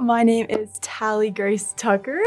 my name is Tally Grace Tucker.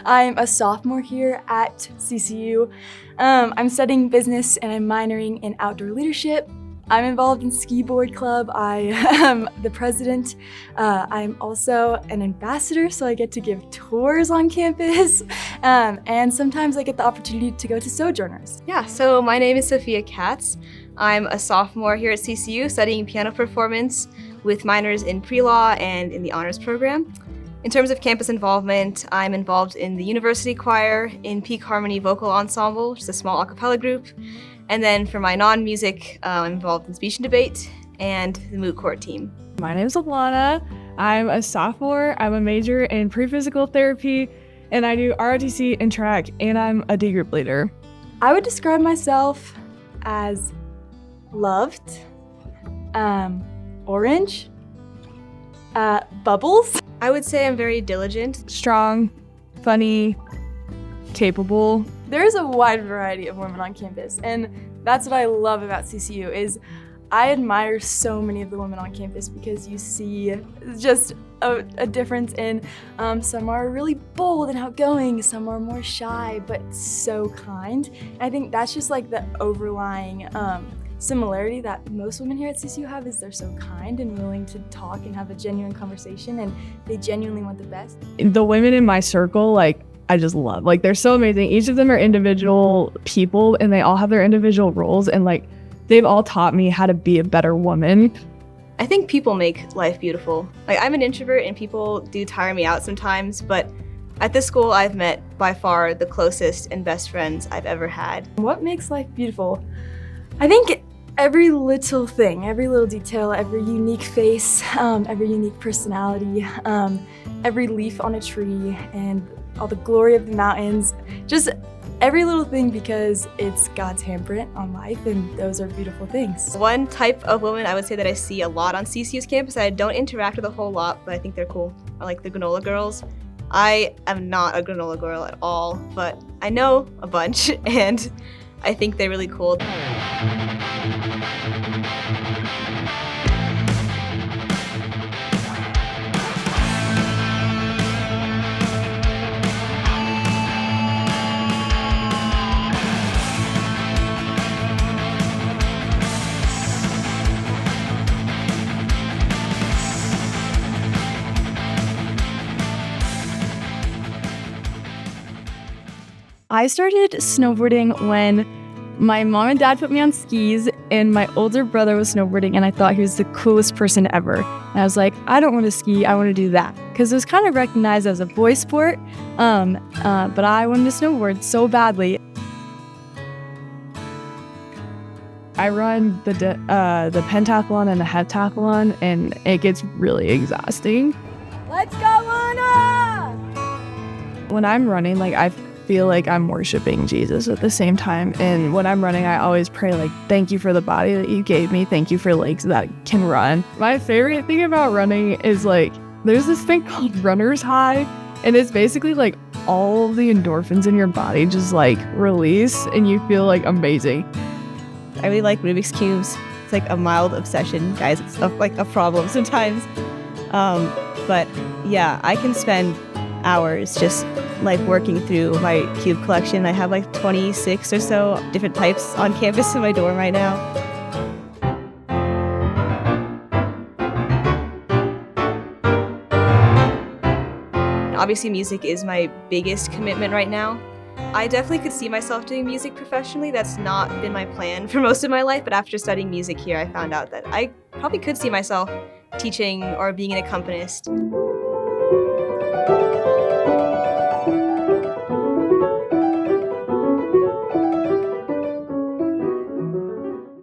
I'm a sophomore here at CCU. I'm studying business and I'm minoring in outdoor leadership. I'm involved in ski board club. I am the president. I'm also an ambassador, so I get to give tours on campus. And sometimes I get the opportunity to go to sojourners. Yeah, so my name is Sophia Katz. I'm a sophomore here at CCU studying piano performance with minors in pre-law and in the honors program. In terms of campus involvement, I'm involved in the university choir, in Peak Harmony Vocal Ensemble, which is a small a cappella group. And then for my non-music, I'm involved in speech and debate and the moot court team. My name is Alana. I'm a sophomore. I'm a major in pre-physical therapy, and I do ROTC and track, and I'm a D group leader. I would describe myself as loved, orange, bubbles. I would say I'm very diligent. Strong, funny, capable. There's a wide variety of women on campus, and that's what I love about CCU is I admire so many of the women on campus because you see just a difference in some are really bold and outgoing, some are more shy but so kind. And I think that's just like the overlying similarity that most women here at CCU have is they're so kind and willing to talk and have a genuine conversation, and they genuinely want the best. The women in my circle, I just love. They're so amazing. Each of them are individual people, and they all have their individual roles, and they've all taught me how to be a better woman. I think people make life beautiful. I'm an introvert and people do tire me out sometimes, but at this school I've met by far the closest and best friends I've ever had. What makes life beautiful? I think every little thing, every little detail, every unique face, every unique personality, every leaf on a tree, and all the glory of the mountains, just every little thing, because it's God's handprint on life, and those are beautiful things. One type of woman I would say that I see a lot on CCU's campus that I don't interact with a whole lot, but I think they're cool, are like the granola girls. I am not a granola girl at all, but I know a bunch, and I think they're really cool. I started snowboarding when my mom and dad put me on skis, and my older brother was snowboarding, and I thought he was the coolest person ever. And I was like, I don't want to ski, I want to do that. Because it was kind of recognized as a boy sport, but I wanted to snowboard so badly. I run the pentathlon and the heptathlon, and it gets really exhausting. Let's go, Lana! When I'm running, I feel like I'm worshiping Jesus at the same time. And when I'm running, I always pray, thank you for the body that you gave me. Thank you for legs that can run. My favorite thing about running is there's this thing called runner's high. And it's basically all the endorphins in your body just release, and you feel amazing. I really like Rubik's Cubes. It's a mild obsession, guys. It's a problem sometimes. But yeah, I can spend hours just working through my cube collection. I have 26 or so different types on campus in my dorm right now. Obviously music is my biggest commitment right now. I definitely could see myself doing music professionally. That's not been my plan for most of my life, but after studying music here, I found out that I probably could see myself teaching or being an accompanist.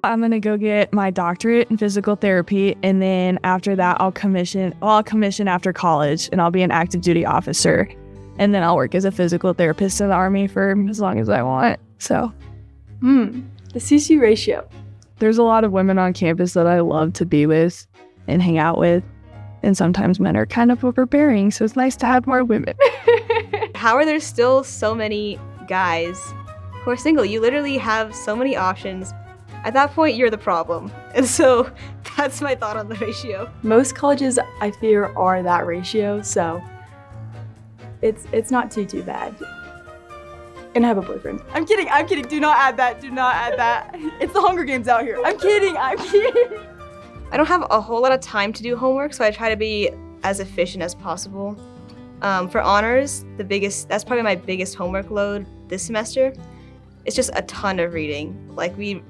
I'm gonna go get my doctorate in physical therapy, and then after that I'll commission after college, and I'll be an active duty officer, and then I'll work as a physical therapist in the Army for as long as I want. So the CCU ratio. There's a lot of women on campus that I love to be with and hang out with, and sometimes men are kind of overbearing, so it's nice to have more women. How are there still so many guys who are single? You literally have so many options. At that point, you're the problem. And so That's my thought on the ratio. Most colleges, I fear, are that ratio, so it's not too bad. And I have a boyfriend. I'm kidding. Do not add that. It's the Hunger Games out here. I'm kidding. I don't have a whole lot of time to do homework, so I try to be as efficient as possible. For honors, that's probably my biggest homework load this semester. It's just a ton of reading. Like we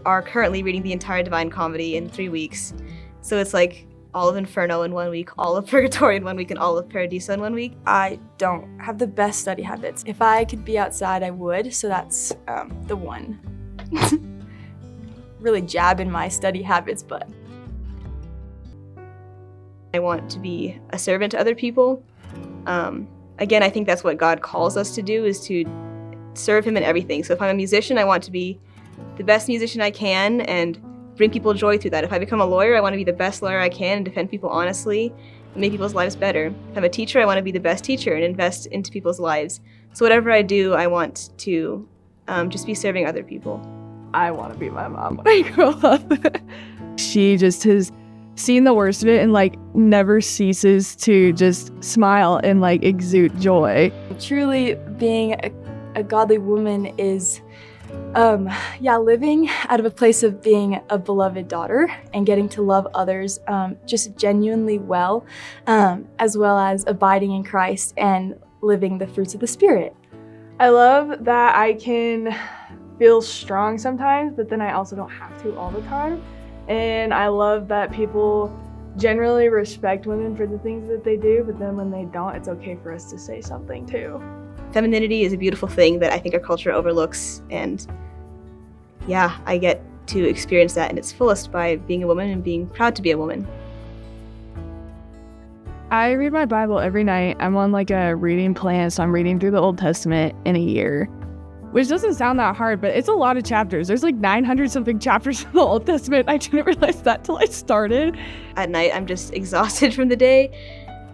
are currently reading the entire Divine Comedy in 3 weeks. So it's like all of Inferno in 1 week, all of Purgatory in 1 week, and all of Paradiso in 1 week. I don't have the best study habits. If I could be outside, I would, so that's the one. Really jabbing my study habits, but I want to be a servant to other people. Again, I think that's what God calls us to do, is to serve him in everything. So if I'm a musician, I want to be the best musician I can and bring people joy through that. If I become a lawyer, I want to be the best lawyer I can and defend people honestly and make people's lives better. If I'm a teacher, I want to be the best teacher and invest into people's lives. So whatever I do, I want to just be serving other people. I want to be my mom when I grow up. She just has seen the worst of it and like never ceases to just smile and like exude joy. Truly being a godly woman is living out of a place of being a beloved daughter and getting to love others just genuinely well as abiding in Christ and living the fruits of the Spirit. I love that I can feel strong sometimes, but then I also don't have to all the time. And I love that people generally respect women for the things that they do, but then when they don't, it's okay for us to say something too. Femininity is a beautiful thing that I think our culture overlooks, and yeah, I get to experience that in its fullest by being a woman and being proud to be a woman. I read my Bible every night. I'm on like a reading plan, so I'm reading through the Old Testament in a year, which doesn't sound that hard, but it's a lot of chapters. There's like 900 something chapters in the Old Testament. I didn't realize that till I started. At night, I'm just exhausted from the day,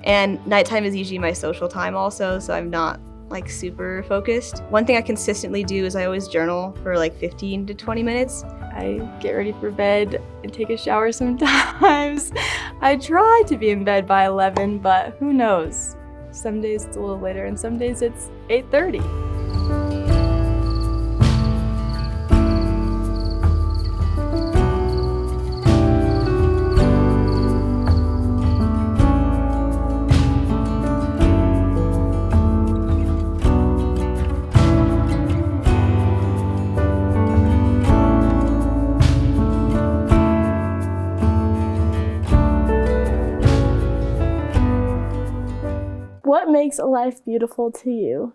and nighttime is usually my social time also, so I'm not like super focused. One thing I consistently do is I always journal for like 15 to 20 minutes. I get ready for bed and take a shower sometimes. I try to be in bed by 11, but who knows? Some days it's a little later and some days it's 8:30. What makes a life beautiful to you?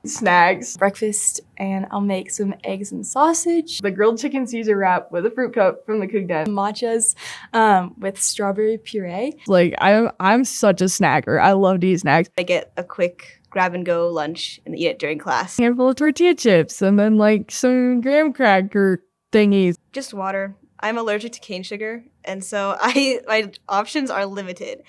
Snacks. Breakfast, and I'll make some eggs and sausage. The grilled chicken Caesar wrap with a fruit cup from the Cook Den. Matchas with strawberry puree. Like I'm such a snacker. I love to eat snacks. I get a quick grab and go lunch and eat it during class. A handful of tortilla chips and then like some graham cracker thingies. Just water. I'm allergic to cane sugar, and so my options are limited.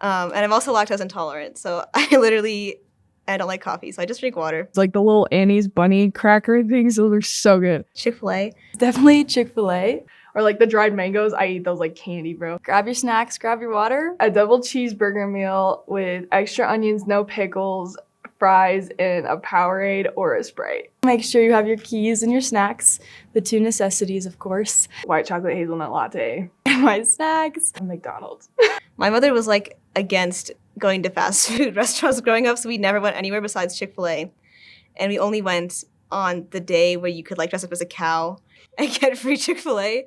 And I'm also lactose intolerant, so I don't like coffee, so I just drink water. It's like the little Annie's bunny cracker things. Those are so good. Chick-fil-A. Definitely Chick-fil-A. Or like the dried mangoes. I eat those like candy, bro. Grab your snacks, grab your water. A double cheeseburger meal with extra onions, no pickles, fries, and a Powerade or a Sprite. Make sure you have your keys and your snacks. The two necessities, of course. White chocolate hazelnut latte. And my snacks. McDonald's. My mother was like against going to fast food restaurants growing up, so we never went anywhere besides Chick-fil-A. And we only went on the day where you could like dress up as a cow and get free Chick-fil-A.